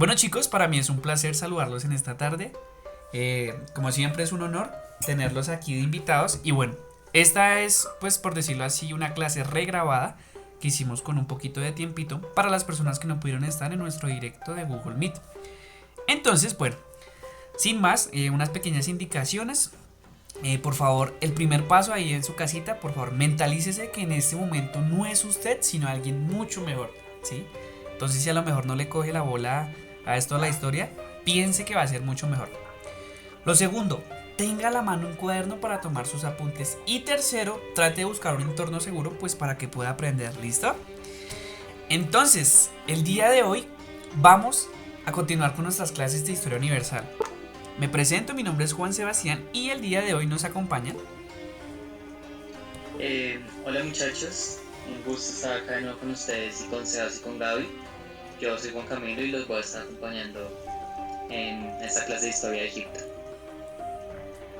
Bueno chicos, para mí es un placer saludarlos en esta tarde. Como siempre es un honor tenerlos aquí de invitados. Y bueno, esta es, pues por decirlo así, una clase regrabada que hicimos con un poquito de tiempito para las personas que no pudieron estar en nuestro directo de Google Meet. Entonces, bueno, sin más, unas pequeñas indicaciones. Por favor, el primer paso ahí en su casita, por favor, mentalícese que en este momento no es usted, sino alguien mucho mejor, ¿sí? Entonces, si a lo mejor no le coge la bola a esto de la historia, piense que va a ser mucho mejor. Lo segundo, tenga a la mano un cuaderno para tomar sus apuntes. Y tercero, trate de buscar un entorno seguro, pues para que pueda aprender, ¿listo? Entonces, el día de hoy vamos a continuar con nuestras clases de historia universal. Me presento, mi nombre es Juan Sebastián y el día de hoy nos acompañan. Hola muchachos, un gusto estar acá de nuevo con ustedes y con Sebas y con Gaby. Yo soy Juan Camilo y los voy a estar acompañando en esta clase de historia de Egipto.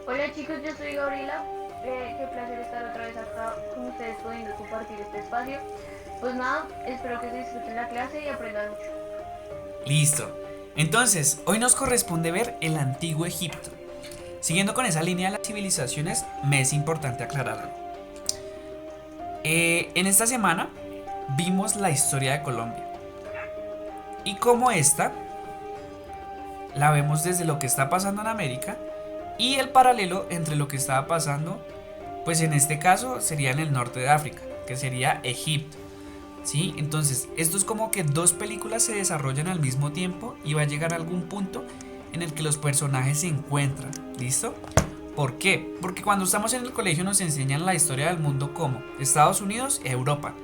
Hola chicos, yo soy Gabriela. Qué placer estar otra vez acá con ustedes pudiendo compartir este espacio. Pues nada, espero que se disfruten la clase y aprendan mucho. Listo. Entonces, hoy nos corresponde ver el antiguo Egipto. Siguiendo con esa línea de las civilizaciones, me es importante aclarar algo. En esta semana vimos la historia de Colombia. Y como esta, la vemos desde lo que está pasando en América y el paralelo entre lo que estaba pasando, pues en este caso sería en el norte de África, que sería Egipto. ¿Sí? Entonces, esto es como que dos películas se desarrollan al mismo tiempo y va a llegar a algún punto en el que los personajes se encuentran. ¿Listo? ¿Por qué? Porque cuando estamos en el colegio nos enseñan la historia del mundo como Estados Unidos, Europa.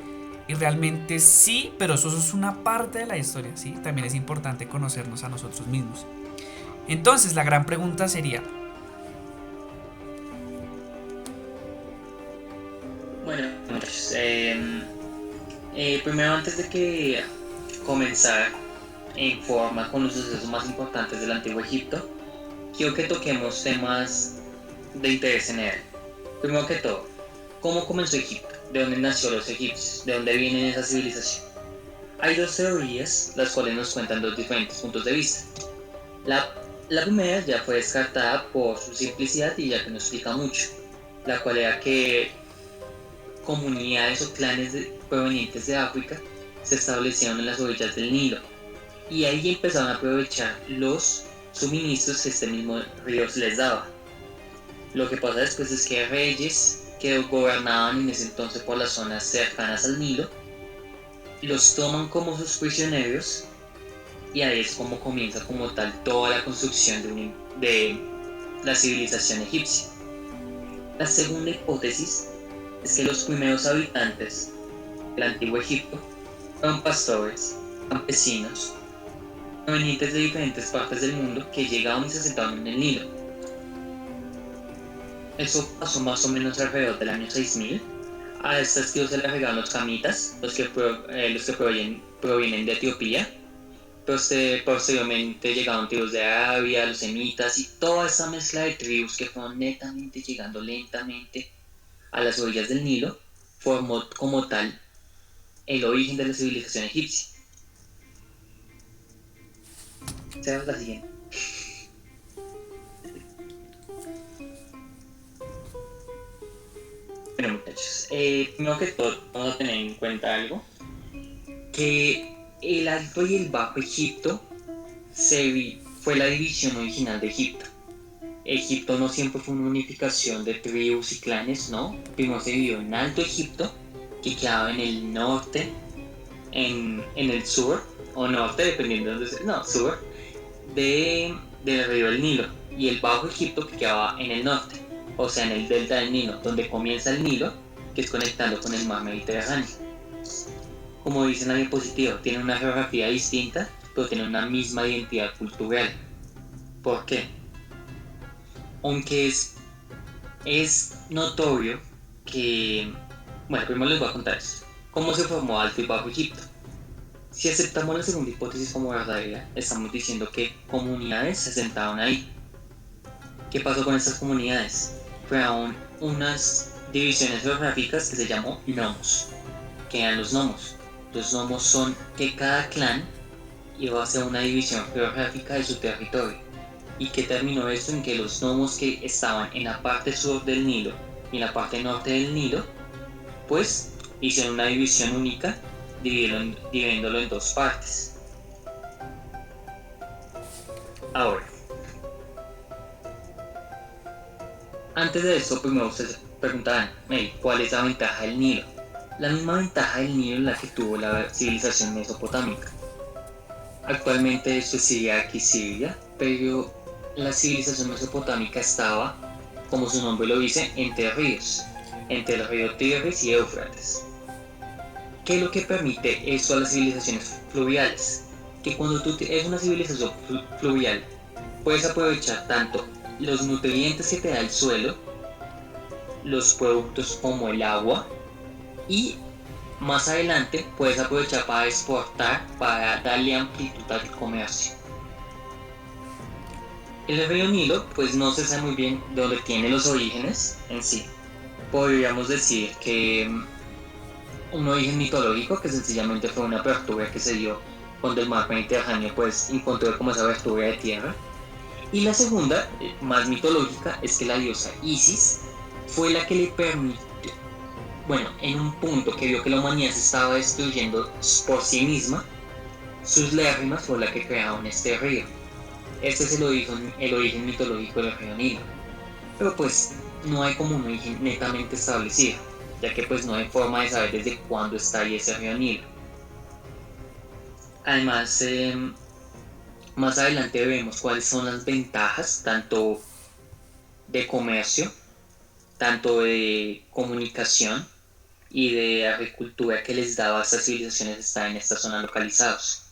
Y realmente sí, pero eso es una parte de la historia, ¿sí? También es importante conocernos a nosotros mismos. Entonces, la gran pregunta sería, Bueno muchachos, primero antes de que comenzar en forma con los sucesos más importantes del antiguo Egipto, quiero que toquemos temas de interés general. Primero que todo, ¿cómo comenzó Egipto? ¿De dónde nació los egipcios? ¿De dónde viene esa civilización? Hay dos teorías, las cuales nos cuentan dos diferentes puntos de vista. La, la primera ya fue descartada por su simplicidad y ya que no explica mucho, la cual era que comunidades o clanes provenientes de África se establecieron en las orillas del Nilo y ahí empezaron a aprovechar los suministros que este mismo río les daba. Lo que pasa después es que reyes que gobernaban en ese entonces por las zonas cercanas al Nilo los toman como sus prisioneros y ahí es como comienza como tal toda la construcción de la civilización egipcia. La segunda hipótesis es que los primeros habitantes del antiguo Egipto fueron pastores, campesinos, provenientes de diferentes partes del mundo que llegaban y se sentaban en el Nilo. Eso pasó más o menos alrededor del año 6000. A estas tribus se les regalan los camitas, los que provienen de Etiopía. Posteriormente llegaron tribus de Arabia, los semitas y toda esa mezcla de tribus que fueron netamente llegando lentamente a las orillas del Nilo formó como tal el origen de la civilización egipcia. Seamos la siguiente. Bueno muchachos, primero que todo vamos a tener en cuenta algo, que el Alto y el Bajo Egipto fue la división original de Egipto. Egipto no siempre fue una unificación de tribus y clanes, no. Primero se dividió en Alto Egipto, que quedaba en el norte, en el sur, o norte, dependiendo de dónde se... No, sur, del río del Nilo. Y el Bajo Egipto, que quedaba en el norte, o sea, en el delta del Nilo, donde comienza el Nilo, que es conectando con el mar Mediterráneo. Como dice en la diapositiva, tiene una geografía distinta, pero tiene una misma identidad cultural. ¿Por qué? Aunque es notorio que... Bueno, primero les voy a contar esto. ¿Cómo se formó Alto y Bajo Egipto? Si aceptamos la segunda hipótesis como verdadera, estamos diciendo que comunidades se sentaron ahí. ¿Qué pasó con estas comunidades? Fueron unas divisiones geográficas que se llamó nomos. ¿Qué eran los nomos? Los nomos son que cada clan iba a hacer una división geográfica de su territorio, y que terminó esto en que los nomos que estaban en la parte sur del Nilo y en la parte norte del Nilo, pues hicieron una división única, dividiéndolo en dos partes. Ahora, antes de esto, primero ustedes preguntarán, ¿cuál es la ventaja del Nilo? La misma ventaja del Nilo es la que tuvo la civilización mesopotámica. Actualmente esto es Siria y Siria, pero la civilización mesopotámica estaba, como su nombre lo dice, entre ríos, entre el río Tigris y Éufrates. ¿Qué es lo que permite esto a las civilizaciones fluviales? Que cuando tú eres una civilización fluvial, puedes aprovechar tanto los nutrientes que te da el suelo, los productos como el agua, y más adelante puedes aprovechar para exportar, para darle amplitud al comercio. El río Nilo, pues no se sabe muy bien de dónde tiene los orígenes en sí. Podríamos decir que un origen mitológico, que sencillamente fue una apertura que se dio cuando el mar Mediterráneo pues encontró como esa abertura de tierra. Y la segunda, más mitológica, es que la diosa Isis fue la que le permitió, bueno, en un punto que vio que la humanidad se estaba destruyendo por sí misma, sus lágrimas fue la que crearon este río. Este es el origen mitológico del río Nilo. Pero pues no hay como un origen netamente establecido, ya que pues no hay forma de saber desde cuándo está ahí ese río Nilo. Además, más adelante vemos cuáles son las ventajas tanto de comercio, tanto de comunicación y de agricultura que les daba a estas civilizaciones estar en esta zona localizados.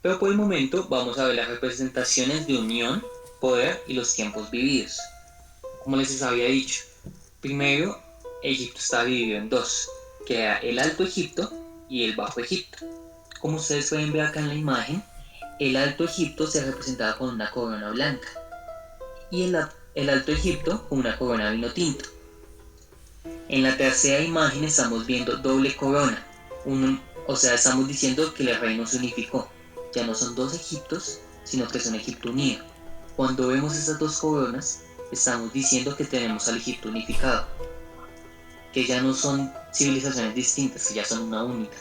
Pero por el momento vamos a ver las representaciones de unión, poder y los tiempos vividos. Como les había dicho, primero Egipto está dividido en dos, que era el Alto Egipto y el Bajo Egipto. Como ustedes pueden ver acá en la imagen, el Alto Egipto se representaba con una corona blanca y el Alto Egipto con una corona vino tinto. En la tercera imagen estamos viendo doble corona, o sea, estamos diciendo que el reino se unificó. Ya no son dos Egiptos, sino que es un Egipto unido. Cuando vemos esas dos coronas, estamos diciendo que tenemos al Egipto unificado, que ya no son civilizaciones distintas, que ya son una única.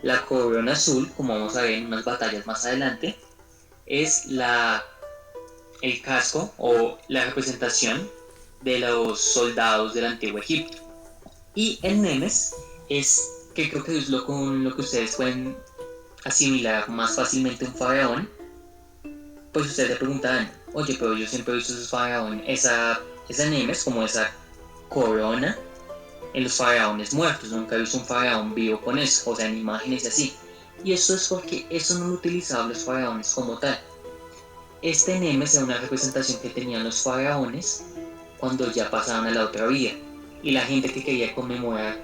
La corona azul, como vamos a ver en unas batallas más adelante, es el casco o la representación de los soldados del antiguo Egipto. Y el Nemes es, que creo que es con lo que ustedes pueden asimilar más fácilmente un faraón. Pues ustedes se preguntarán, oye, pero yo siempre he visto esos faraones, esa Nemes, como esa corona, en los faraones muertos. Nunca he visto un faraón vivo con eso, o sea, en imágenes y así. Y eso es porque eso no lo utilizaban los faraones como tal. Este Nemes era una representación que tenían los faraones cuando ya pasaban a la otra vida. Y la gente que quería conmemorar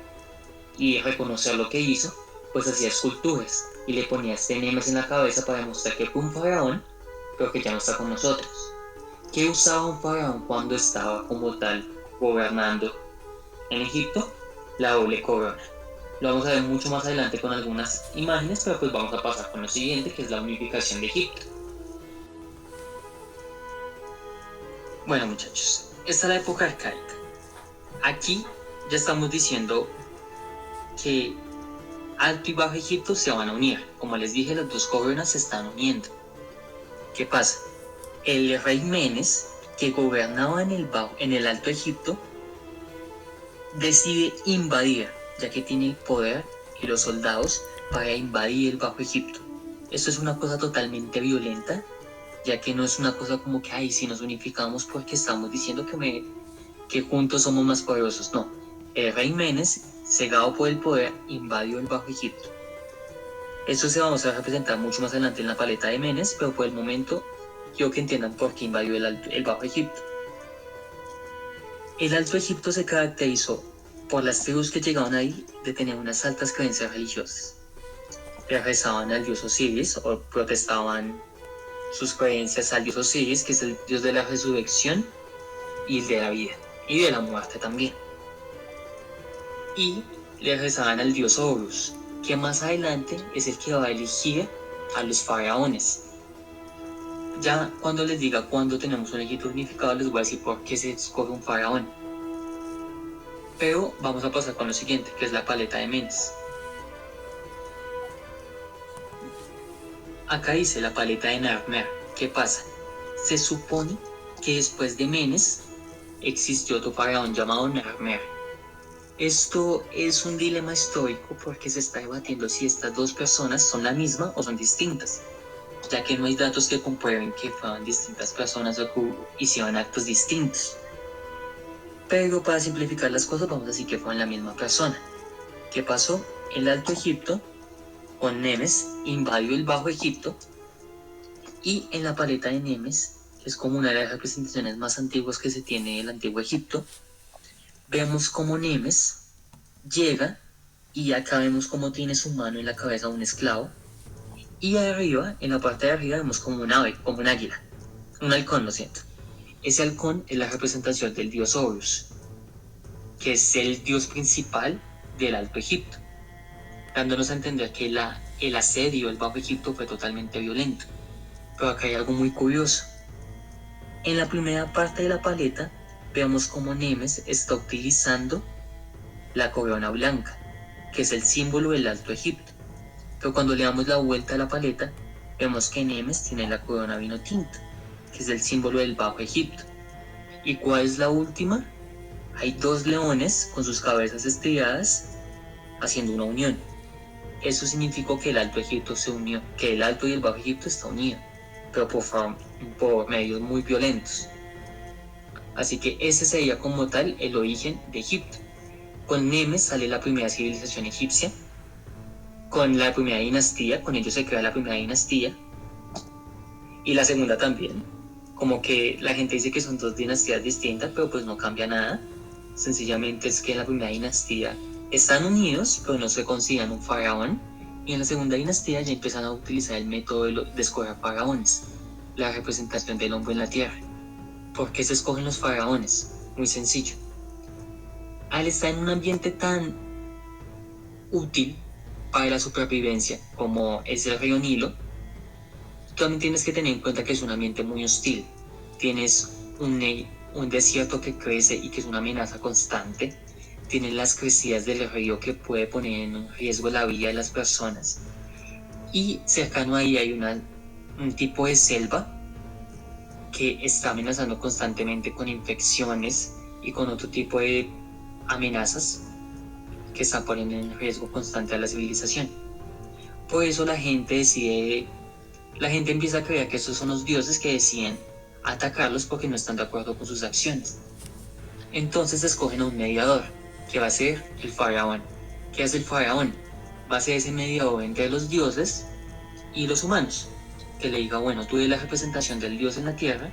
y reconocer lo que hizo, pues hacía esculturas y le ponía este Nemes en la cabeza para demostrar que fue un faraón, pero que ya no está con nosotros. ¿Qué usaba un faraón cuando estaba como tal gobernando en Egipto? La doble corona. Lo vamos a ver mucho más adelante con algunas imágenes, pero pues vamos a pasar con lo siguiente, que es la unificación de Egipto. Bueno, muchachos, esta es la época arcaica. Aquí ya estamos diciendo que Alto y Bajo Egipto se van a unir. Como les dije, las dos coronas se están uniendo. ¿Qué pasa? El rey Menes, que gobernaba en el Alto Egipto, decide invadir, ya que tiene el poder y los soldados para invadir el Bajo Egipto. Esto es una cosa totalmente violenta, ya que no es una cosa como que, ay, si nos unificamos porque estamos diciendo que juntos somos más poderosos. No, el rey Menes, cegado por el poder, invadió el Bajo Egipto. Esto se vamos a representar mucho más adelante en la paleta de Menes, pero por el momento quiero que entiendan por qué invadió el Bajo Egipto. El Alto Egipto se caracterizó por las tribus que llegaban ahí de tener unas altas creencias religiosas. Le rezaban al dios Osiris o protestaban sus creencias al dios Osiris, que es el dios de la resurrección y de la vida y de la muerte también. Y le rezaban al dios Horus, que más adelante es el que va a elegir a los faraones. Ya cuando les diga cuándo tenemos un Egipto unificado, les voy a decir por qué se escoge un faraón. Pero vamos a pasar con lo siguiente, que es la paleta de Menes. Acá dice la paleta de Narmer. ¿Qué pasa? Se supone que después de Menes existió otro faraón llamado Narmer. Esto es un dilema histórico porque se está debatiendo si estas dos personas son la misma o son distintas, ya que no hay datos que comprueben que fueron distintas personas o que hicieron actos distintos. Pero para simplificar las cosas vamos a decir que fueron la misma persona. ¿Qué pasó? El Alto Egipto con Nemes invadió el Bajo Egipto, y en la paleta de Nemes, que es como una de las representaciones más antiguas que se tiene del Antiguo Egipto, vemos como Nemes llega y acá vemos como tiene su mano en la cabeza de un esclavo, y arriba, en la parte de arriba, vemos como un ave, como un águila, un halcón, lo siento. Ese halcón es la representación del dios Horus, que es el dios principal del Alto Egipto, dándonos a entender que el asedio del Bajo Egipto fue totalmente violento. Pero acá hay algo muy curioso. En la primera parte de la paleta vemos como Nemes está utilizando la corona blanca, que es el símbolo del Alto Egipto. Pero cuando le damos la vuelta a la paleta, vemos que Nemes tiene la corona vino tinto, que es el símbolo del Bajo Egipto. ¿Y cuál es la última? Hay dos leones con sus cabezas estriadas haciendo una unión. Eso significó que el Alto Egipto se unió, que el Alto y el Bajo Egipto está unido, pero por medios muy violentos. Así que ese sería como tal el origen de Egipto. Con Nemes sale la primera civilización egipcia, con la primera dinastía, con ello se crea la primera dinastía, y la segunda también. Como que la gente dice que son dos dinastías distintas, pero pues no cambia nada. Sencillamente es que en la primera dinastía están unidos, pero no se consideran un faraón, y en la segunda dinastía ya empiezan a utilizar el método de escoger faraones, la representación del hombre en la tierra. ¿Por qué se escogen los faraones? Muy sencillo. Al estar en un ambiente tan útil para la supervivencia como es el río Nilo, tú también tienes que tener en cuenta que es un ambiente muy hostil. Tienes un desierto que crece y que es una amenaza constante. Tienes las crecidas del río que puede poner en riesgo la vida de las personas. Y cercano ahí hay un tipo de selva que está amenazando constantemente con infecciones y con otro tipo de amenazas que están poniendo en riesgo constante a la civilización. Por eso la gente empieza a creer que estos son los dioses que deciden atacarlos porque no están de acuerdo con sus acciones. Entonces escogen a un mediador, que va a ser el faraón. ¿Qué hace el faraón? Va a ser ese mediador entre los dioses y los humanos, que le diga, bueno, tú eres la representación del dios en la tierra,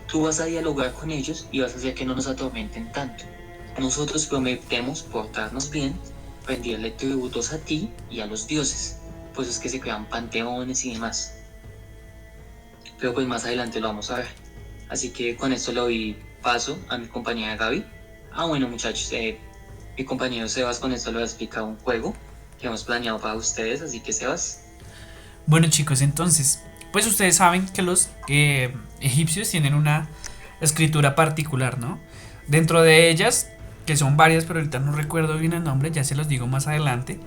tú vas a dialogar con ellos y vas a hacer que no nos atormenten tanto. Nosotros prometemos portarnos bien, rendirle tributos a ti y a los dioses. Pues es que se crean panteones y demás. Pero pues más adelante lo vamos a ver. Así que con esto le doy paso a mi compañera Gaby. Bueno muchachos, mi compañero Sebas con esto le va a explicar un juego que hemos planeado para ustedes. Así que Sebas. Bueno chicos, entonces, pues ustedes saben que los egipcios tienen una escritura particular, ¿no? Dentro de ellas, que son varias, pero ahorita no recuerdo bien el nombre, ya se los digo más adelante.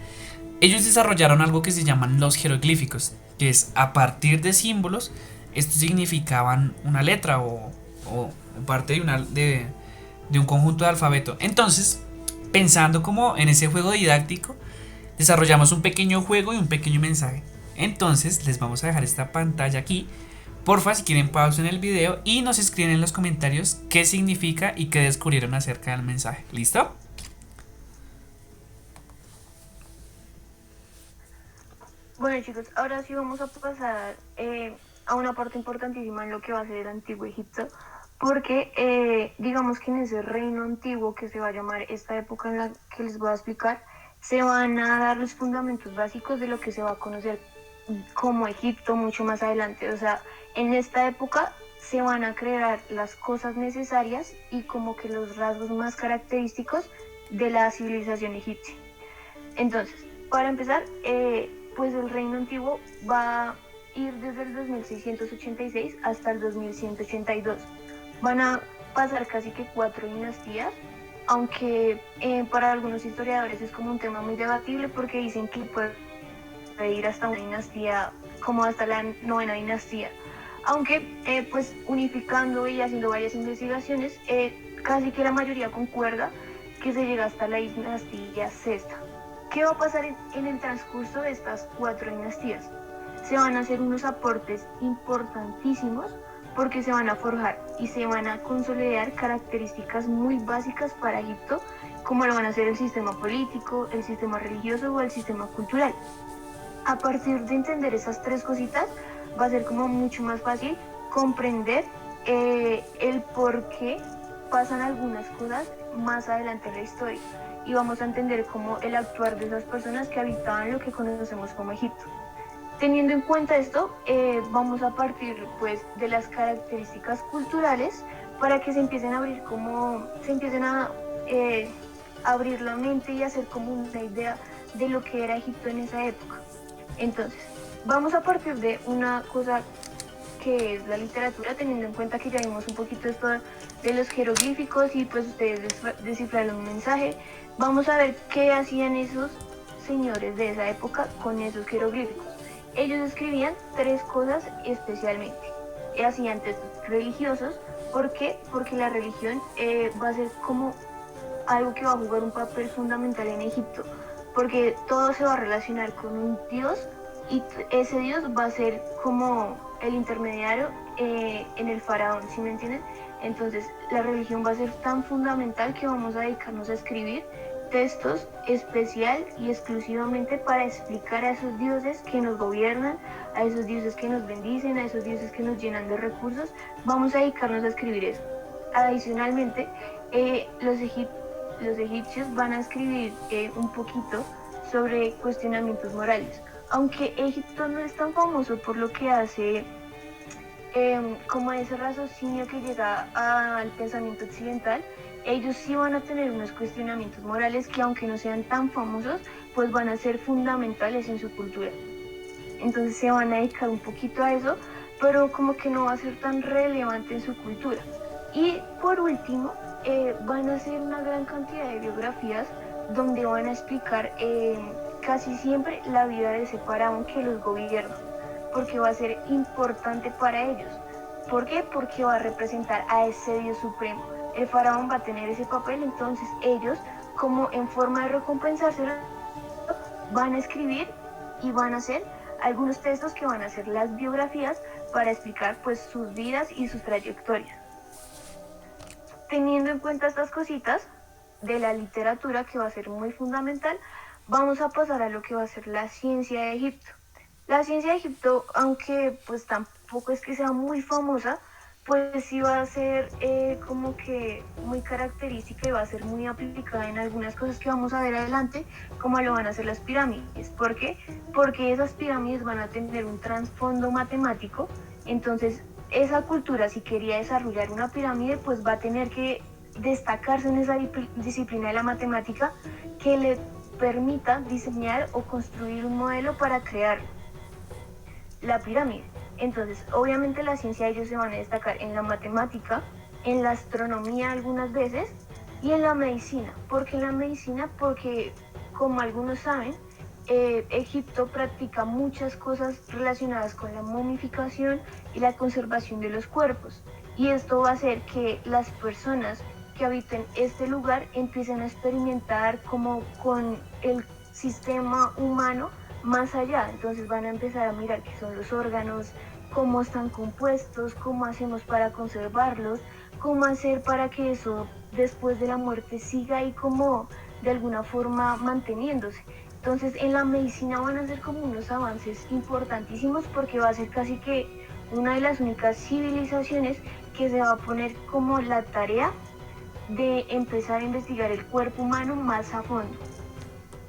Ellos desarrollaron algo que se llaman los jeroglíficos, que es a partir de símbolos, estos significaban una letra o parte de un conjunto de alfabeto. Entonces, pensando como en ese juego didáctico, desarrollamos un pequeño juego y un pequeño mensaje. Entonces, les vamos a dejar esta pantalla aquí. Porfa, si quieren pausen el video y nos escriben en los comentarios qué significa y qué descubrieron acerca del mensaje. ¿Listo? Bueno chicos, ahora sí vamos a pasar a una parte importantísima en lo que va a ser el Antiguo Egipto, porque digamos que en ese reino antiguo que se va a llamar esta época en la que les voy a explicar, se van a dar los fundamentos básicos de lo que se va a conocer como Egipto mucho más adelante. O sea, en esta época se van a crear las cosas necesarias y como que los rasgos más característicos de la civilización egipcia. Entonces, para empezar, pues el reino antiguo va a ir desde el 2686 hasta el 2182. Van a pasar casi que 4 dinastías, aunque para algunos historiadores es como un tema muy debatible porque dicen que puede ir hasta una dinastía, como hasta la novena dinastía. Aunque pues unificando y haciendo varias investigaciones, casi que la mayoría concuerda que se llega hasta la dinastía sexta. ¿Qué va a pasar en el transcurso de estas 4 dinastías? Se van a hacer unos aportes importantísimos porque se van a forjar y se van a consolidar características muy básicas para Egipto, como lo van a ser el sistema político, el sistema religioso o el sistema cultural. A partir de entender esas 3 cositas, va a ser como mucho más fácil comprender el por qué pasan algunas cosas más adelante en la historia y vamos a entender cómo el actuar de esas personas que habitaban lo que conocemos como Egipto. Teniendo en cuenta esto, vamos a partir pues de las características culturales para que se empiecen a abrir abrir la mente y hacer como una idea de lo que era Egipto en esa época. Entonces, vamos a partir de una cosa que es la literatura, teniendo en cuenta que ya vimos un poquito esto de los jeroglíficos y pues ustedes descifraron un mensaje. Vamos a ver qué hacían esos señores de esa época con esos jeroglíficos. Ellos escribían 3 cosas especialmente. Hacían textos religiosos. ¿Por qué? Porque la religión va a ser como algo que va a jugar un papel fundamental en Egipto, porque todo se va a relacionar con un dios y ese dios va a ser como el intermediario en el faraón, ¿sí me entienden? Entonces la religión va a ser tan fundamental que vamos a dedicarnos a escribir textos especial y exclusivamente para explicar a esos dioses que nos gobiernan, a esos dioses que nos bendicen, a esos dioses que nos llenan de recursos. Vamos a dedicarnos a escribir eso. Adicionalmente, los egipcios van a escribir un poquito sobre cuestionamientos morales. Aunque Egipto no es tan famoso por lo que hace como ese raciocinio que llega al pensamiento occidental, ellos sí van a tener unos cuestionamientos morales que aunque no sean tan famosos, pues van a ser fundamentales en su cultura. Entonces se van a dedicar un poquito a eso, pero como que no va a ser tan relevante en su cultura. Y por último, van a hacer una gran cantidad de biografías donde van a explicar casi siempre la vida de ese faraón que los gobierna, porque va a ser importante para ellos. ¿Por qué? Porque va a representar a ese Dios supremo. El faraón va a tener ese papel, entonces ellos, como en forma de recompensárselo, van a escribir y van a hacer algunos textos que van a ser las biografías para explicar pues sus vidas y sus trayectorias. Teniendo en cuenta estas cositas de la literatura, que va a ser muy fundamental, vamos a pasar a lo que va a ser la ciencia de Egipto. La ciencia de Egipto, aunque pues tampoco es que sea muy famosa, pues sí va a ser como que muy característica y va a ser muy aplicada en algunas cosas que vamos a ver adelante, como lo van a hacer las pirámides. ¿Por qué? Porque esas pirámides van a tener un trasfondo matemático, entonces esa cultura, si quería desarrollar una pirámide, pues va a tener que destacarse en esa disciplina de la matemática que le permita diseñar o construir un modelo para crear la pirámide. Entonces, obviamente la ciencia ellos se van a destacar en la matemática, en la astronomía algunas veces y en la medicina. ¿Por qué en la medicina? Porque, como algunos saben, Egipto practica muchas cosas relacionadas con la momificación y la conservación de los cuerpos. Y esto va a hacer que las personas que habiten este lugar empiecen a experimentar como con el sistema humano más allá. Entonces van a empezar a mirar qué son los órganos, cómo están compuestos, cómo hacemos para conservarlos, cómo hacer para que eso después de la muerte siga ahí como de alguna forma manteniéndose. Entonces en la medicina van a ser como unos avances importantísimos porque va a ser casi que una de las únicas civilizaciones que se va a poner como la tarea de empezar a investigar el cuerpo humano más a fondo.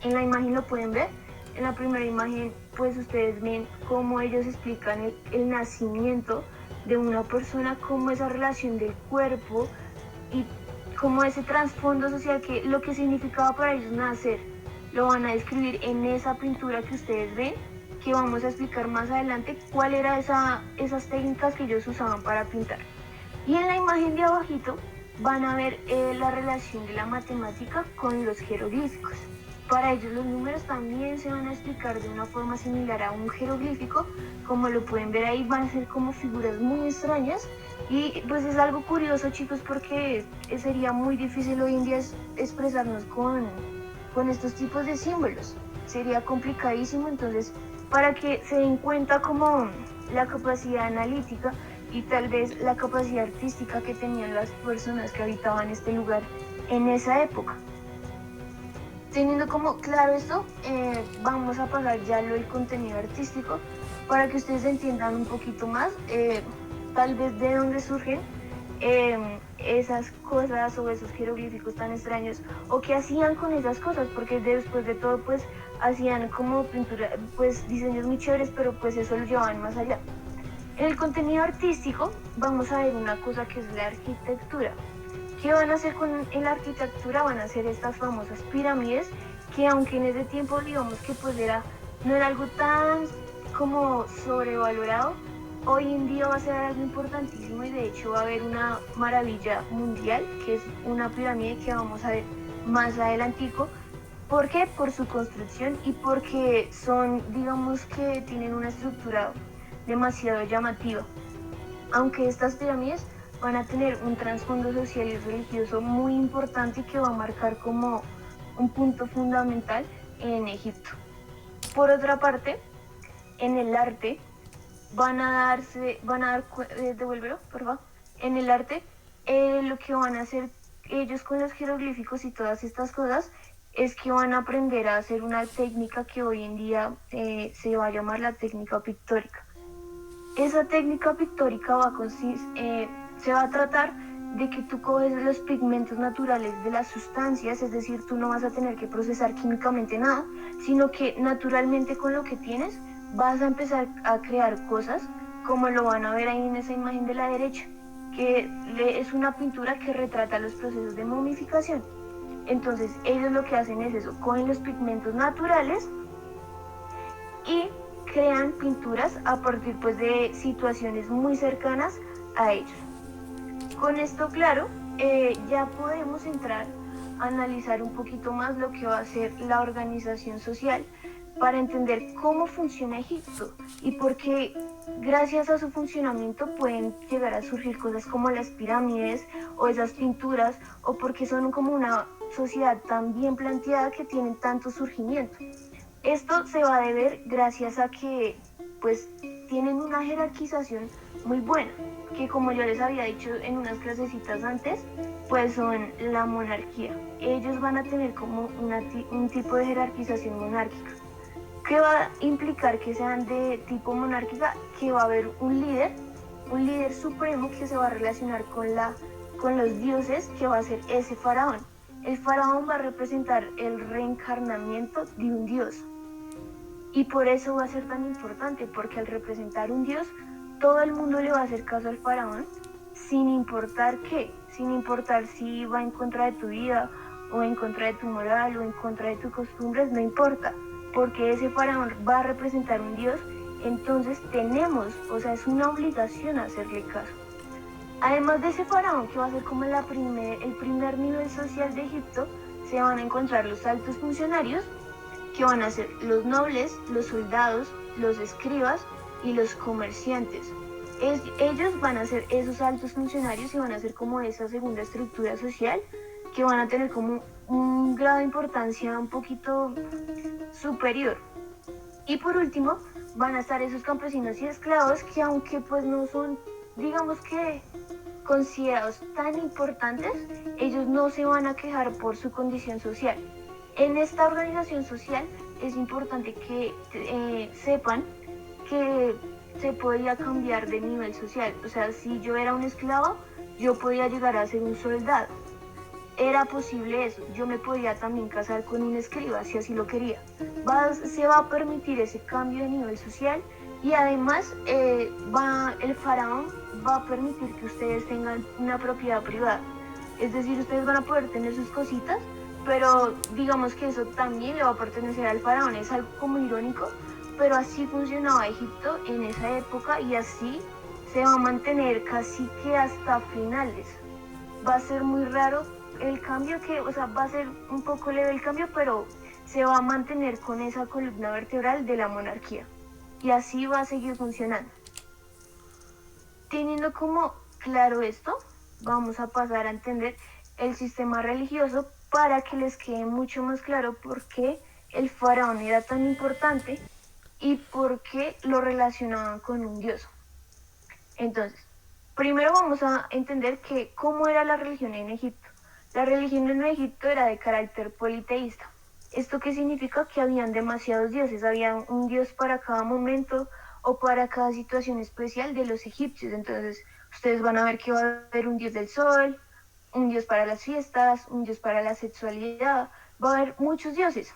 En la imagen lo pueden ver. En la primera imagen pues ustedes ven cómo ellos explican el nacimiento de una persona, cómo esa relación del cuerpo y cómo ese trasfondo social, que lo que significaba para ellos nacer, lo van a describir en esa pintura que ustedes ven que vamos a explicar más adelante cuál era esas técnicas que ellos usaban para pintar. Y en la imagen de abajito van a ver la relación de la matemática con los jeroglíficos. Para ellos los números también se van a explicar de una forma similar a un jeroglífico. Como lo pueden ver ahí, van a ser como figuras muy extrañas. Y pues es algo curioso, chicos, porque sería muy difícil hoy en día expresarnos con estos tipos de símbolos. Sería complicadísimo, entonces para que se den cuenta como la capacidad analítica y tal vez la capacidad artística que tenían las personas que habitaban este lugar en esa época. Teniendo como claro esto, vamos a pasar ya el contenido artístico para que ustedes entiendan un poquito más, tal vez de dónde surgen esas cosas o esos jeroglíficos tan extraños, o qué hacían con esas cosas, porque después de todo pues hacían como pintura, pues diseños muy chéveres, pero pues eso lo llevaban más allá. En el contenido artístico vamos a ver una cosa que es la arquitectura. ¿Qué van a hacer en la arquitectura? Van a hacer estas famosas pirámides, que aunque en ese tiempo digamos que pues no era algo tan como sobrevalorado, hoy en día va a ser algo importantísimo, y de hecho va a haber una maravilla mundial que es una pirámide que vamos a ver más adelantico. ¿Por qué? Por su construcción y porque digamos que tienen una estructura demasiado llamativa. Aunque estas pirámides van a tener un trasfondo social y religioso muy importante que va a marcar como un punto fundamental en Egipto. Por otra parte, en el arte devuélvelo, por favor. En el arte, lo que van a hacer ellos con los jeroglíficos y todas estas cosas es que van a aprender a hacer una técnica que hoy en día se va a llamar la técnica pictórica. Esa técnica pictórica se va a tratar de que tú coges los pigmentos naturales de las sustancias, es decir, tú no vas a tener que procesar químicamente nada, sino que naturalmente con lo que tienes vas a empezar a crear cosas, como lo van a ver ahí en esa imagen de la derecha, que es una pintura que retrata los procesos de momificación. Entonces ellos lo que hacen es eso, cogen los pigmentos naturales y crean pinturas a partir pues de situaciones muy cercanas a ellos. Con esto claro, ya podemos entrar a analizar un poquito más lo que va a ser la organización social para entender cómo funciona Egipto y por qué gracias a su funcionamiento pueden llegar a surgir cosas como las pirámides o esas pinturas, o porque son como una sociedad tan bien planteada que tienen tanto surgimiento. Esto se va a deber gracias a que pues tienen una jerarquización muy buena, que como yo les había dicho en unas clasecitas antes, pues son la monarquía. Ellos van a tener como un tipo de jerarquización monárquica. ¿Qué va a implicar que sean de tipo monárquica? Que va a haber un líder supremo que se va a relacionar con los dioses, que va a ser ese faraón. El faraón va a representar el reencarnamiento de un dios. Y por eso va a ser tan importante, porque al representar un dios, todo el mundo le va a hacer caso al faraón, sin importar qué, sin importar si va en contra de tu vida, o en contra de tu moral, o en contra de tus costumbres, no importa, porque ese faraón va a representar un dios, entonces es una obligación hacerle caso. Además de ese faraón, que va a ser como el primer nivel social de Egipto, se van a encontrar los altos funcionarios, que van a ser los nobles, los soldados, los escribas y los comerciantes. Ellos van a ser esos altos funcionarios y van a ser como esa segunda estructura social, que van a tener como un grado de importancia un poquito superior. Y por último, van a estar esos campesinos y esclavos, que aunque pues no son, digamos que considerados tan importantes, ellos no se van a quejar por su condición social. En esta organización social es importante que sepan que se podía cambiar de nivel social. O sea, si yo era un esclavo, yo podía llegar a ser un soldado. Era posible eso. Yo me podía también casar con un escriba si así lo quería. Se va a permitir ese cambio de nivel social, y además el faraón va a permitir que ustedes tengan una propiedad privada. Es decir, ustedes van a poder tener sus cositas, pero digamos que eso también le va a pertenecer al faraón. Es algo como irónico, pero así funcionaba Egipto en esa época y así se va a mantener casi que hasta finales. Va a ser muy raro el cambio, o sea, va a ser un poco leve el cambio, pero se va a mantener con esa columna vertebral de la monarquía. Y así va a seguir funcionando. Teniendo como claro esto, vamos a pasar a entender el sistema religioso para que les quede mucho más claro por qué el faraón era tan importante y por qué lo relacionaban con un dios. Entonces, primero vamos a entender que cómo era la religión en Egipto. La religión en Egipto era de carácter politeísta. ¿Esto qué significa? Que habían demasiados dioses, había un dios para cada momento o para cada situación especial de los egipcios. Entonces, ustedes van a ver que va a haber un dios del sol, un dios para las fiestas, un dios para la sexualidad, va a haber muchos dioses.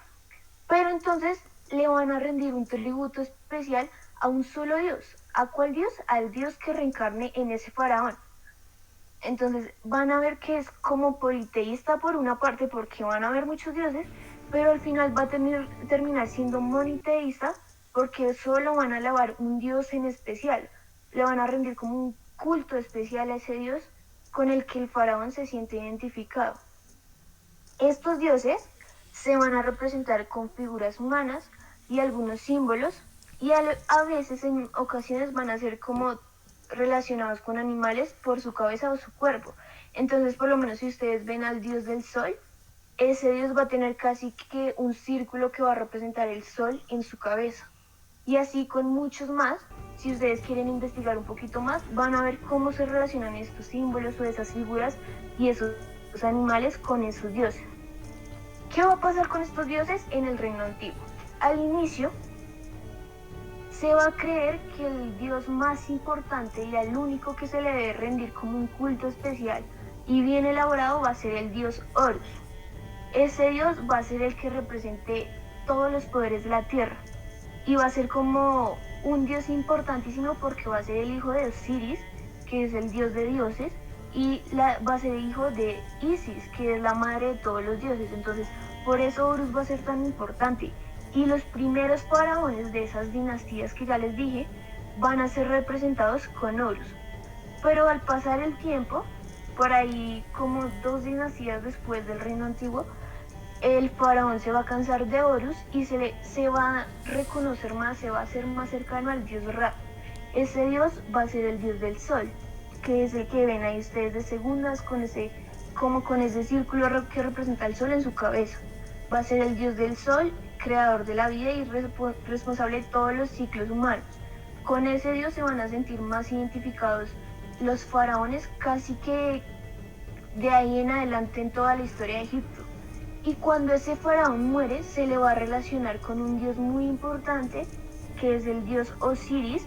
Pero entonces le van a rendir un tributo especial a un solo dios. ¿A cuál dios? Al dios que reencarne en ese faraón. Entonces van a ver que es como politeísta por una parte porque van a haber muchos dioses, pero al final va a terminar siendo moniteísta porque solo van a alabar un dios en especial. Le van a rendir como un culto especial a ese dios con el que el faraón se siente identificado. Estos dioses se van a representar con figuras humanas y algunos símbolos, y a veces en ocasiones van a ser como relacionados con animales por su cabeza o su cuerpo. Entonces, por lo menos si ustedes ven al dios del sol, ese dios va a tener casi que un círculo que va a representar el sol en su cabeza. Y así con muchos más. Si ustedes quieren investigar un poquito más, van a ver cómo se relacionan estos símbolos o esas figuras y esos animales con esos dioses. ¿Qué va a pasar con estos dioses en el reino antiguo? Al inicio, se va a creer que el dios más importante y al único que se le debe rendir como un culto especial y bien elaborado va a ser el dios Horus. Ese dios va a ser el que represente todos los poderes de la tierra y va a ser como un dios importantísimo porque va a ser el hijo de Osiris, que es el dios de dioses, y va a ser hijo de Isis, que es la madre de todos los dioses. Entonces, por eso Horus va a ser tan importante. Y los primeros faraones de esas dinastías que ya les dije van a ser representados con Horus. Pero al pasar el tiempo, por ahí como 2 dinastías después del reino antiguo, el faraón se va a cansar de Horus y se va a reconocer más, se va a hacer más cercano al dios Ra. Ese dios va a ser el dios del sol, que es el que ven ahí ustedes de segundas con ese círculo que representa el sol en su cabeza. Va a ser el dios del sol, creador de la vida y responsable de todos los ciclos humanos. Con ese dios se van a sentir más identificados los faraones casi que de ahí en adelante en toda la historia de Egipto. Y cuando ese faraón muere, se le va a relacionar con un dios muy importante, que es el dios Osiris,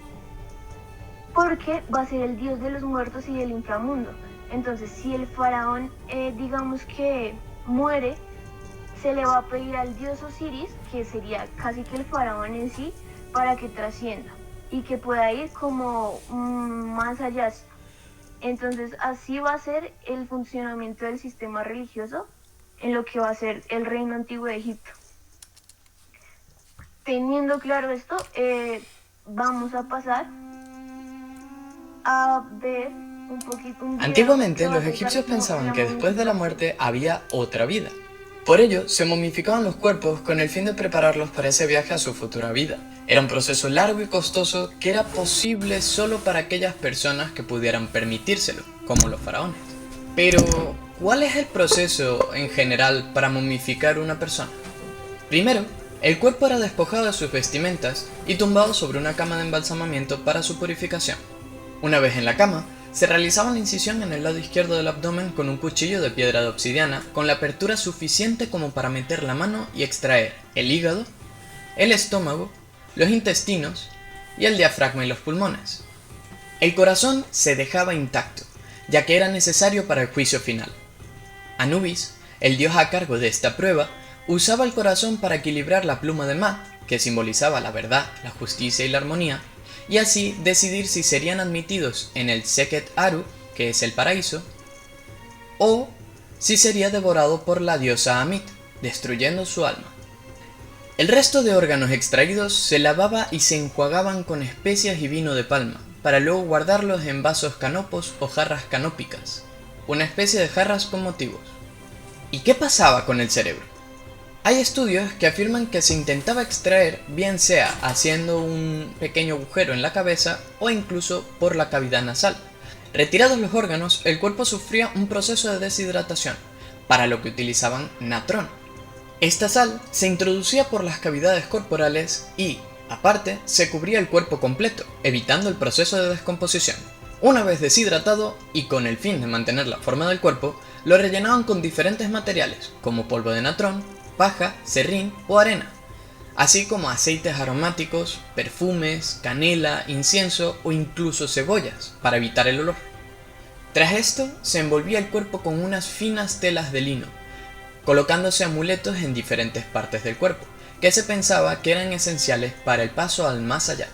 porque va a ser el dios de los muertos y del inframundo. Entonces, si el faraón, digamos que muere, se le va a pedir al dios Osiris, que sería casi que el faraón en sí, para que trascienda y que pueda ir como más allá. Entonces, así va a ser el funcionamiento del sistema religioso en lo que va a ser el reino antiguo de Egipto. Teniendo claro esto, vamos a pasar a ver un poquito. Antiguamente, los egipcios pensaban que después de la muerte había otra vida. Por ello, se momificaban los cuerpos con el fin de prepararlos para ese viaje a su futura vida. Era un proceso largo y costoso que era posible solo para aquellas personas que pudieran permitírselo, como los faraones. Pero, ¿cuál es el proceso en general para momificar una persona? Primero, el cuerpo era despojado de sus vestimentas y tumbado sobre una cama de embalsamamiento para su purificación. Una vez en la cama, se realizaba la incisión en el lado izquierdo del abdomen con un cuchillo de piedra de obsidiana con la apertura suficiente como para meter la mano y extraer el hígado, el estómago, los intestinos y el diafragma y los pulmones. El corazón se dejaba intacto, ya que era necesario para el juicio final. Anubis, el dios a cargo de esta prueba, usaba el corazón para equilibrar la pluma de Ma, que simbolizaba la verdad, la justicia y la armonía, y así decidir si serían admitidos en el Seket Aru, que es el paraíso, o si sería devorado por la diosa Amit, destruyendo su alma. El resto de órganos extraídos se lavaba y se enjuagaban con especias y vino de palma, para luego guardarlos en vasos canopos o jarras canópicas, una especie de jarras con motivos. ¿Y qué pasaba con el cerebro? Hay estudios que afirman que se intentaba extraer, bien sea haciendo un pequeño agujero en la cabeza o incluso por la cavidad nasal. Retirados los órganos, el cuerpo sufría un proceso de deshidratación, para lo que utilizaban natrón. Esta sal se introducía por las cavidades corporales y, aparte, se cubría el cuerpo completo, evitando el proceso de descomposición. Una vez deshidratado, y con el fin de mantener la forma del cuerpo, lo rellenaban con diferentes materiales, como polvo de natrón, paja, serrín o arena, así como aceites aromáticos, perfumes, canela, incienso o incluso cebollas, para evitar el olor. Tras esto, se envolvía el cuerpo con unas finas telas de lino, colocándose amuletos en diferentes partes del cuerpo, que se pensaba que eran esenciales para el paso al más allá.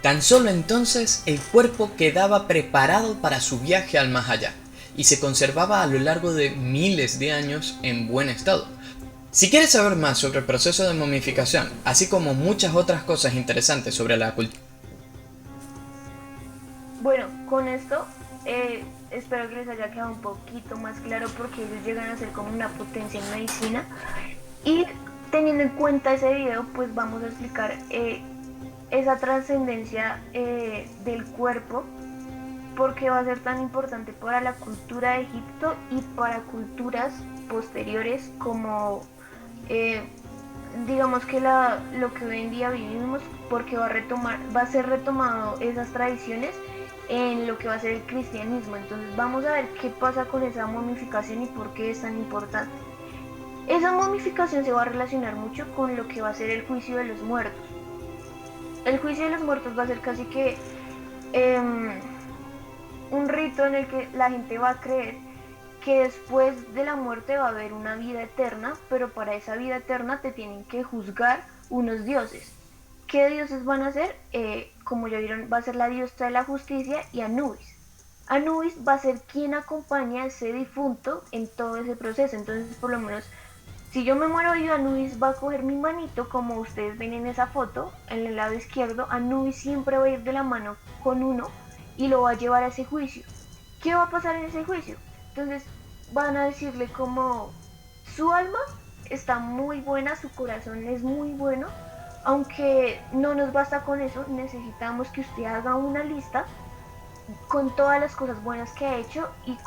Tan solo entonces el cuerpo quedaba preparado para su viaje al más allá, y se conservaba a lo largo de miles de años en buen estado. Si quieres saber más sobre el proceso de momificación, así como muchas otras cosas interesantes sobre la cultura... Bueno, con esto espero que les haya quedado un poquito más claro porque ellos llegan a ser como una potencia en medicina. Y teniendo en cuenta ese video, pues vamos a explicar esa trascendencia del cuerpo, porque va a ser tan importante para la cultura de Egipto y para culturas posteriores como digamos que lo que hoy en día vivimos, porque va a ser retomado esas tradiciones en lo que va a ser el cristianismo. Entonces vamos a ver qué pasa con esa momificación y por qué es tan importante. Esa momificación se va a relacionar mucho con lo que va a ser el juicio de los muertos. El juicio de los muertos va a ser casi que un rito en el que la gente va a creer que después de la muerte va a haber una vida eterna, pero para esa vida eterna te tienen que juzgar unos dioses. ¿Qué dioses van a ser? Como ya vieron, va a ser la diosa de la justicia y Anubis. Anubis va a ser quien acompaña a ese difunto en todo ese proceso. Entonces, por lo menos, si yo me muero y Anubis va a coger mi manito, como ustedes ven en esa foto, en el lado izquierdo, Anubis siempre va a ir de la mano con uno y lo va a llevar a ese juicio. ¿Qué va a pasar en ese juicio? Entonces van a decirle como su alma está muy buena, su corazón es muy bueno, aunque no nos basta con eso, necesitamos que usted haga una lista con todas las cosas buenas que ha hecho y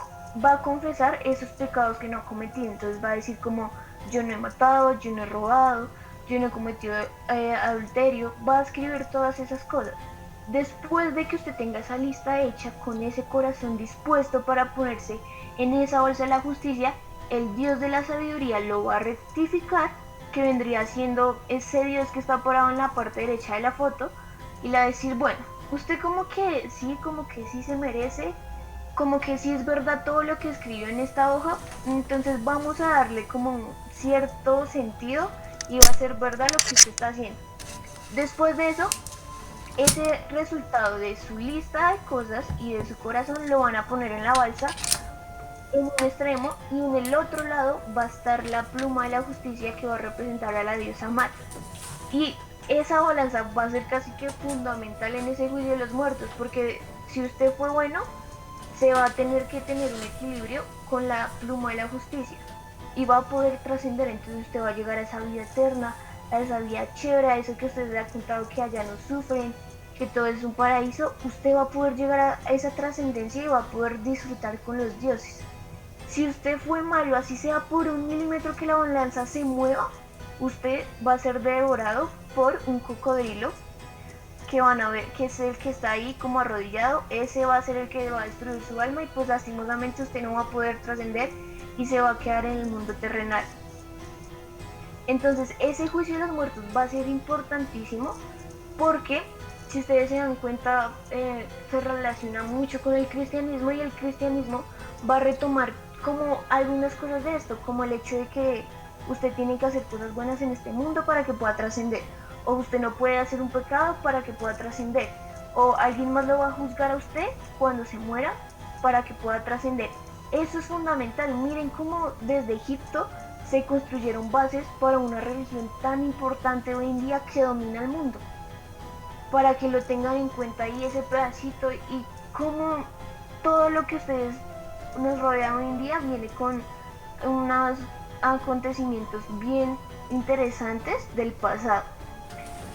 va a confesar esos pecados que no ha cometido. Entonces va a decir como yo no he matado, yo no he robado, yo no he cometido adulterio, va a escribir todas esas cosas. Después de que usted tenga esa lista hecha con ese corazón dispuesto para ponerse en esa bolsa de la justicia, el Dios de la sabiduría lo va a rectificar, que vendría siendo ese Dios que está parado en la parte derecha de la foto, y le va a decir, bueno, usted como que sí se merece, como que sí es verdad todo lo que escribió en esta hoja, entonces vamos a darle como un cierto sentido y va a ser verdad lo que usted está haciendo. Después de eso, ese resultado de su lista de cosas y de su corazón lo van a poner en la balsa en un extremo, y en el otro lado va a estar la pluma de la justicia que va a representar a la diosa Mat. Y esa balanza va a ser casi que fundamental en ese juicio de los muertos, porque si usted fue bueno, se va a tener que tener un equilibrio con la pluma de la justicia y va a poder trascender. Entonces usted va a llegar a esa vida eterna, a esa vida chévere, a eso que usted le ha contado que allá no sufren, que todo es un paraíso. Usted va a poder llegar a esa trascendencia y va a poder disfrutar con los dioses. Si usted fue malo, así sea por 1 milímetro que la balanza se mueva, usted va a ser devorado por un cocodrilo que van a ver, que es el que está ahí como arrodillado. Ese va a ser el que va a destruir su alma y pues lastimosamente usted no va a poder trascender y se va a quedar en el mundo terrenal. Entonces ese juicio de los muertos va a ser importantísimo, porque si ustedes se dan cuenta se relaciona mucho con el cristianismo, y el cristianismo va a retomar como algunas cosas de esto, como el hecho de que usted tiene que hacer cosas buenas en este mundo para que pueda trascender, o usted no puede hacer un pecado para que pueda trascender, o alguien más lo va a juzgar a usted cuando se muera para que pueda trascender. Eso es fundamental. Miren cómo desde Egipto se construyeron bases para una religión tan importante hoy en día que domina el mundo. Para que lo tengan en cuenta ahí ese pedacito y cómo todo lo que ustedes nos rodea hoy en día viene con unos acontecimientos bien interesantes del pasado.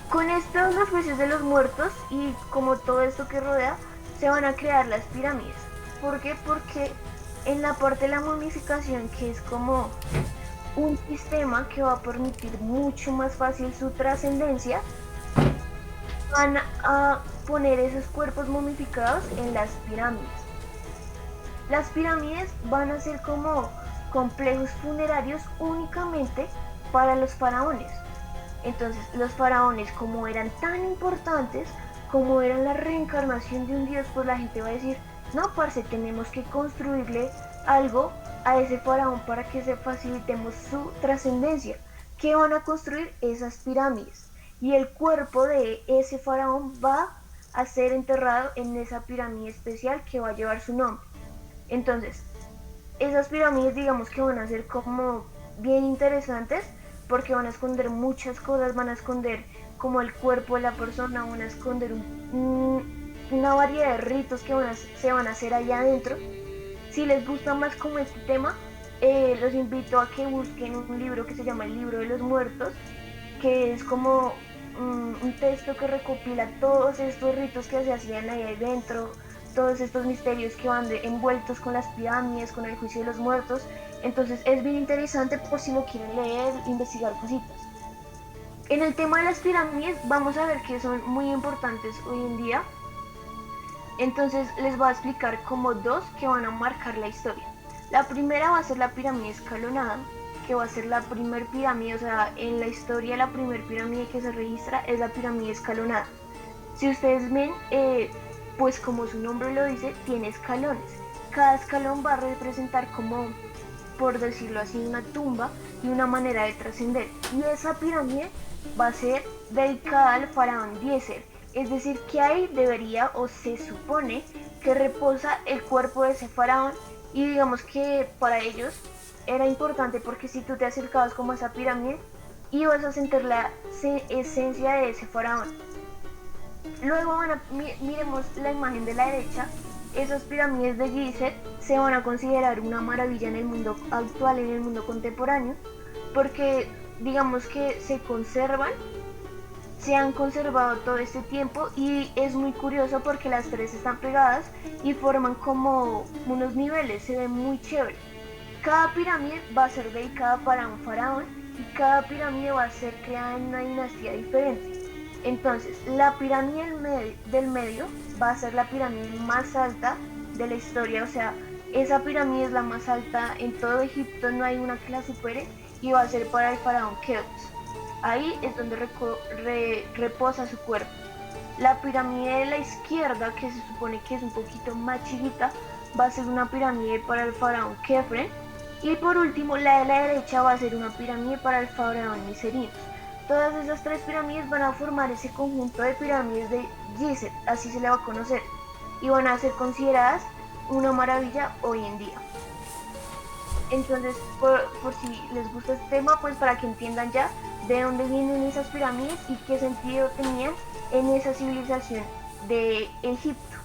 Con esto los juicios de los muertos y como todo esto que rodea se van a crear las pirámides. ¿Por qué? Porque en la parte de la momificación, que es como un sistema que va a permitir mucho más fácil su trascendencia, van a poner esos cuerpos momificados en las pirámides. Las pirámides van a ser como complejos funerarios únicamente para los faraones. Entonces los faraones, como eran tan importantes, como eran la reencarnación de un dios, pues la gente va a decir, no, parce, tenemos que construirle algo a ese faraón para que se facilitemos su trascendencia. ¿Qué van a construir? Esas pirámides. Y el cuerpo de ese faraón va a ser enterrado en esa pirámide especial que va a llevar su nombre. Entonces, esas pirámides, digamos que van a ser como bien interesantes porque van a esconder muchas cosas, van a esconder como el cuerpo de la persona, van a esconder una variedad de ritos que se van a hacer allá adentro. Si les gusta más como este tema, los invito a que busquen un libro que se llama El Libro de los Muertos, que es como un texto que recopila todos estos ritos que se hacían ahí adentro, todos estos misterios que van envueltos con las pirámides, con el juicio de los muertos. Entonces es bien interesante por si lo quieren leer, investigar cositas. En el tema de las pirámides vamos a ver que son muy importantes hoy en día. Entonces les voy a explicar como dos que van a marcar la historia. La primera va a ser la pirámide escalonada, que va a ser la primer pirámide, o sea, en la historia la primer pirámide que se registra es la pirámide escalonada. Si ustedes ven, pues como su nombre lo dice, tiene escalones. Cada escalón va a representar como, por decirlo así, una tumba y una manera de trascender. Y esa pirámide va a ser dedicada al faraón Djeser. Es decir, que ahí debería o se supone que reposa el cuerpo de ese faraón, y digamos que para ellos era importante porque si tú te acercabas como a esa pirámide ibas a sentir la esencia de ese faraón. Luego miremos la imagen de la derecha. Esas pirámides de Gizeh se van a considerar una maravilla en el mundo actual, en el mundo contemporáneo, porque digamos que se han conservado todo este tiempo, y es muy curioso porque las tres están pegadas y forman como unos niveles, se ve muy chévere. Cada pirámide va a ser dedicada para un faraón y cada pirámide va a ser creada en una dinastía diferente. Entonces, la pirámide del medio va a ser la pirámide más alta de la historia, o sea, esa pirámide es la más alta en todo Egipto, no hay una que la supere, y va a ser para el faraón Keops. Ahí es donde reposa su cuerpo. La pirámide de la izquierda, que se supone que es un poquito más chiquita, va a ser una pirámide para el faraón Kefren. Y por último, la de la derecha va a ser una pirámide para el faraón Miserinos. Todas esas tres pirámides van a formar ese conjunto de pirámides de Gizeh, así se le va a conocer, y van a ser consideradas una maravilla hoy en día. Entonces, por si les gusta este tema, pues para que entiendan ya de dónde vienen esas pirámides y qué sentido tenían en esa civilización de Egipto.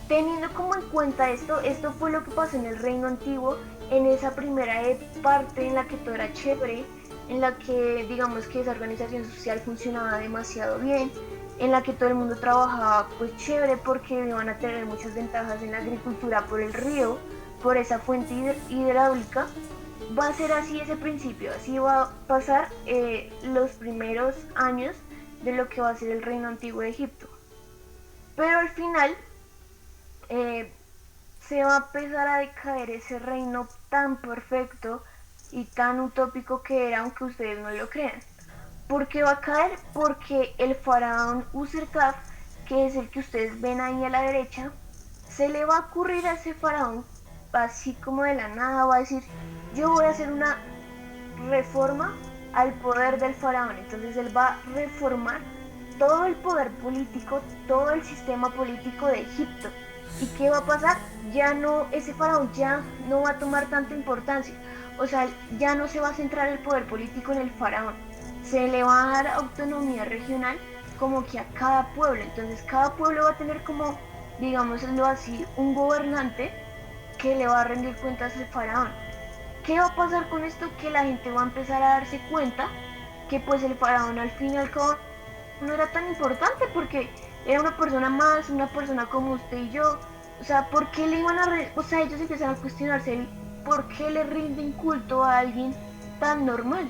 Teniendo como en cuenta esto fue lo que pasó en el Reino Antiguo, en esa primera parte en la que todo era chévere, en la que digamos que esa organización social funcionaba demasiado bien, en la que todo el mundo trabajaba pues chévere porque iban a tener muchas ventajas en la agricultura por el río, por esa fuente hidráulica. Va a ser así ese principio, así va a pasar los primeros años de lo que va a ser el Reino Antiguo de Egipto. Pero al final se va a empezar a decaer ese reino tan perfecto y tan utópico que era, aunque ustedes no lo crean. ¿Por qué va a caer? Porque el faraón Userkaf, que es el que ustedes ven ahí a la derecha, se le va a ocurrir a ese faraón, así como de la nada, va a decir, yo voy a hacer una reforma al poder del faraón. Entonces él va a reformar todo el poder político, todo el sistema político de Egipto. ¿Y qué va a pasar? Ese faraón ya no va a tomar tanta importancia, o sea, ya no se va a centrar el poder político en el faraón, se le va a dar autonomía regional como que a cada pueblo. Entonces cada pueblo va a tener como, digámoslo así, un gobernante que le va a rendir cuentas al faraón. ¿Qué va a pasar con esto? Que la gente va a empezar a darse cuenta que pues el faraón al fin y al cabo no era tan importante, porque era una persona más, una persona como usted y yo. O sea, ¿por qué le iban a o sea, ellos empiezan a cuestionarse el por qué le rinden culto a alguien tan normal?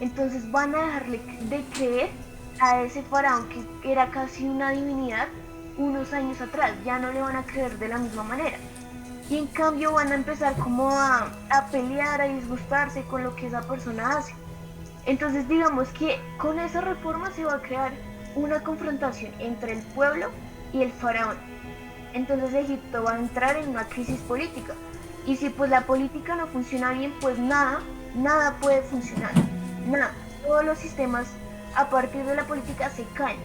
Entonces van a dejarle de creer a ese faraón que era casi una divinidad unos años atrás, ya no le van a creer de la misma manera. Y en cambio van a empezar como a pelear, a disgustarse con lo que esa persona hace. Entonces digamos que con esa reforma se va a crear una confrontación entre el pueblo y el faraón. Entonces Egipto va a entrar en una crisis política. Y si pues la política no funciona bien, pues nada puede funcionar. Nada. Todos los sistemas a partir de la política se caen.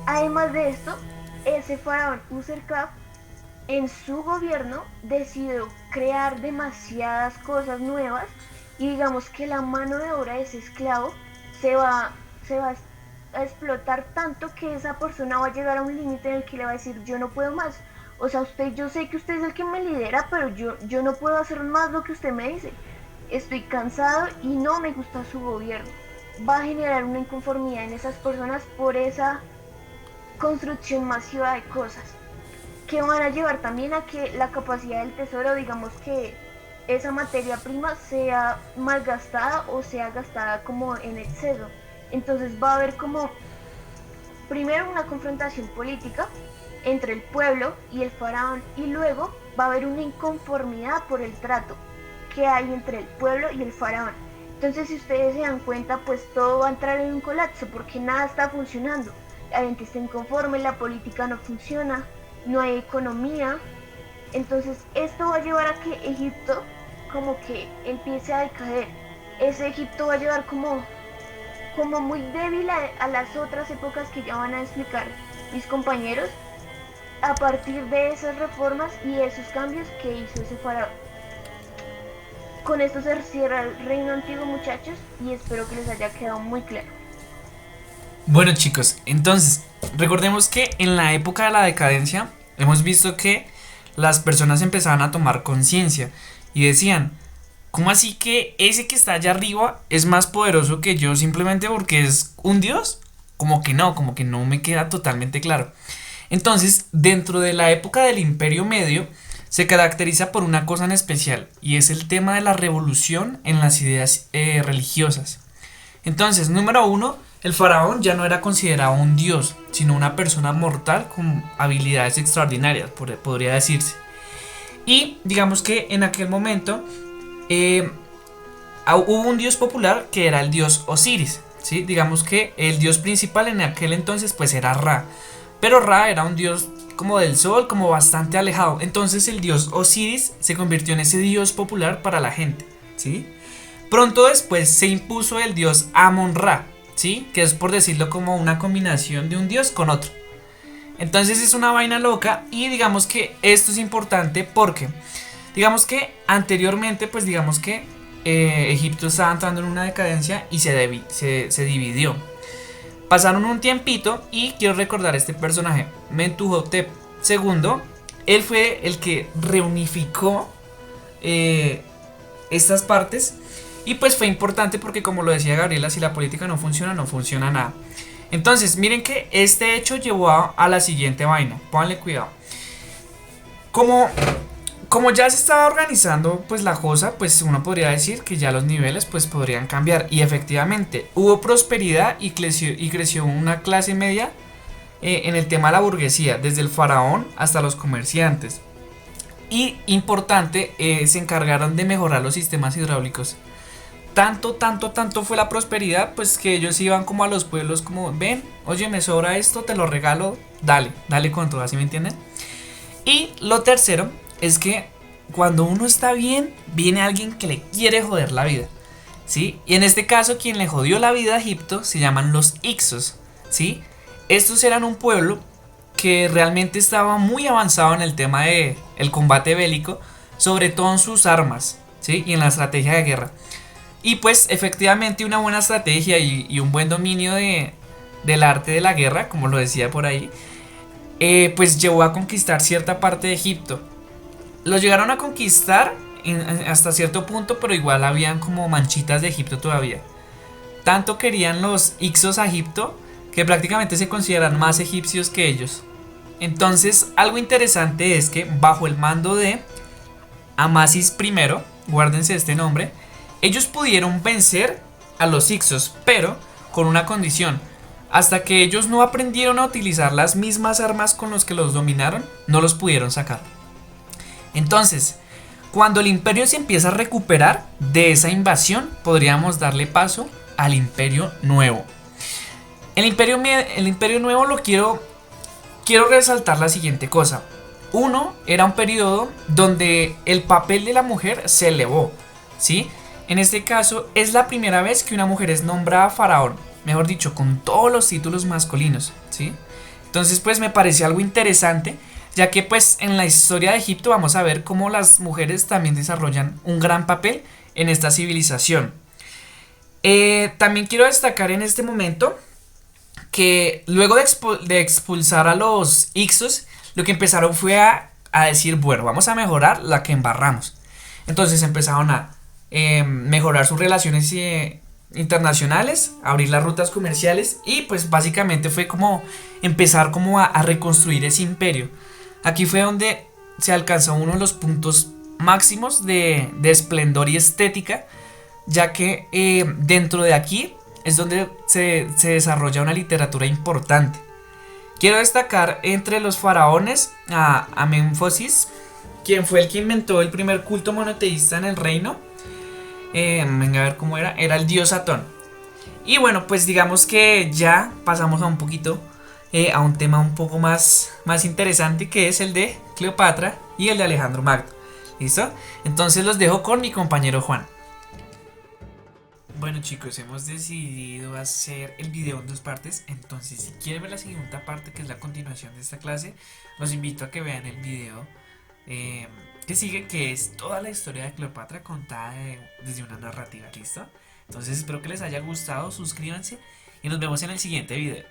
Además de esto, ese faraón Userkaf en su gobierno decidió crear demasiadas cosas nuevas, y digamos que la mano de obra de ese esclavo se va a explotar tanto que esa persona va a llegar a un límite en el que le va a decir yo no puedo más. O sea, yo sé que usted es el que me lidera, pero yo no puedo hacer más lo que usted me dice. Estoy cansado y no me gusta su gobierno. Va a generar una inconformidad en esas personas por esa construcción masiva de cosas, que van a llevar también a que la capacidad del tesoro, digamos que esa materia prima sea malgastada o sea gastada como en exceso. Entonces va a haber como primero una confrontación política entre el pueblo y el faraón, y luego va a haber una inconformidad por el trato que hay entre el pueblo y el faraón. Entonces si ustedes se dan cuenta, pues todo va a entrar en un colapso porque nada está funcionando. La gente está inconforme, la política no funciona, no hay economía. Entonces esto va a llevar a que Egipto como que empiece a decaer. Ese Egipto va a llevar como muy débil a las otras épocas que ya van a explicar mis compañeros, a partir de esas reformas y esos cambios que hizo ese faraón. Con esto se cierra el reino antiguo, muchachos, y espero que les haya quedado muy claro. Bueno, chicos, entonces recordemos que en la época de la decadencia hemos visto que las personas empezaban a tomar conciencia y decían, ¿cómo así que ese que está allá arriba es más poderoso que yo simplemente porque es un dios? Como que no me queda totalmente claro. Entonces, dentro de la época del Imperio Medio se caracteriza por una cosa en especial, y es el tema de la revolución en las ideas religiosas. Entonces, número uno, el faraón ya no era considerado un dios, sino una persona mortal con habilidades extraordinarias, podría decirse. Y digamos que en aquel momento hubo un dios popular que era el dios Osiris, ¿sí? Digamos que el dios principal en aquel entonces pues era Ra, pero Ra era un dios como del sol, como bastante alejado. Entonces el dios Osiris se convirtió en ese dios popular para la gente, ¿sí? Pronto después se impuso el dios Amon-Ra, ¿sí? Que es, por decirlo, como una combinación de un dios con otro. Entonces es una vaina loca, y digamos que esto es importante porque digamos que anteriormente pues digamos que Egipto estaba entrando en una decadencia y se dividió. Pasaron un tiempito y quiero recordar este personaje, Mentuhotep II. Él fue el que reunificó estas partes, y pues fue importante porque, como lo decía Gabriela, si la política no funciona, no funciona nada. Entonces miren que este hecho llevó a la siguiente vaina, pónganle cuidado. Como ya se estaba organizando pues la cosa, pues uno podría decir que ya los niveles pues podrían cambiar, y efectivamente hubo prosperidad y creció una clase media en el tema de la burguesía, desde el faraón hasta los comerciantes. Y importante, se encargaron de mejorar los sistemas hidráulicos. Tanto fue la prosperidad pues que ellos iban como a los pueblos como, ven, oye, me sobra esto, te lo regalo, dale con todo, ¿así me entienden? Y lo tercero es que cuando uno está bien, viene alguien que le quiere joder la vida, ¿sí? Y en este caso, quien le jodió la vida a Egipto se llaman los Hicsos, ¿sí? Estos eran un pueblo que realmente estaba muy avanzado en el tema de el combate bélico, sobre todo en sus armas, ¿sí? Y en la estrategia de guerra. Y pues efectivamente una buena estrategia y un buen dominio del arte de la guerra, como lo decía por ahí, pues llevó a conquistar cierta parte de Egipto. Lo llegaron a conquistar hasta cierto punto, pero igual habían como manchitas de Egipto todavía. Tanto querían los Hicsos a Egipto que prácticamente se consideran más egipcios que ellos. Entonces, algo interesante es que bajo el mando de Amasis I, guárdense este nombre, ellos pudieron vencer a los Hicsos, pero con una condición. Hasta que ellos no aprendieron a utilizar las mismas armas con las que los dominaron, no los pudieron sacar. Entonces, cuando el imperio se empieza a recuperar de esa invasión, podríamos darle paso al Imperio Nuevo. El Imperio Nuevo lo quiero resaltar la siguiente cosa. Uno, era un periodo donde el papel de la mujer se elevó, ¿sí? En este caso, es la primera vez que una mujer es nombrada faraón, mejor dicho, con todos los títulos masculinos, ¿sí? Entonces, pues me pareció algo interesante, ya que pues en la historia de Egipto vamos a ver cómo las mujeres también desarrollan un gran papel en esta civilización. También quiero destacar en este momento que luego de expulsar a los Hicsos, lo que empezaron fue a decir, bueno, vamos a mejorar la que embarramos. Entonces empezaron a mejorar sus relaciones internacionales, abrir las rutas comerciales y pues básicamente fue como empezar como a reconstruir ese imperio. Aquí fue donde se alcanzó uno de los puntos máximos de esplendor y estética, ya que dentro de aquí es donde se desarrolla una literatura importante. Quiero destacar entre los faraones a Menfosis, quien fue el que inventó el primer culto monoteísta en el reino. Venga a ver cómo era el dios Atón. Y bueno, pues digamos que ya pasamos a un poquito a un tema un poco más interesante, que es el de Cleopatra y el de Alejandro Magno. ¿Listo? Entonces los dejo con mi compañero Juan. Bueno chicos, hemos decidido hacer el video en dos partes. Entonces si quieren ver la segunda parte, que es la continuación de esta clase, los invito a que vean el video que sigue, que es toda la historia de Cleopatra contada desde una narrativa. ¿Listo? Entonces espero que les haya gustado, suscríbanse y nos vemos en el siguiente video.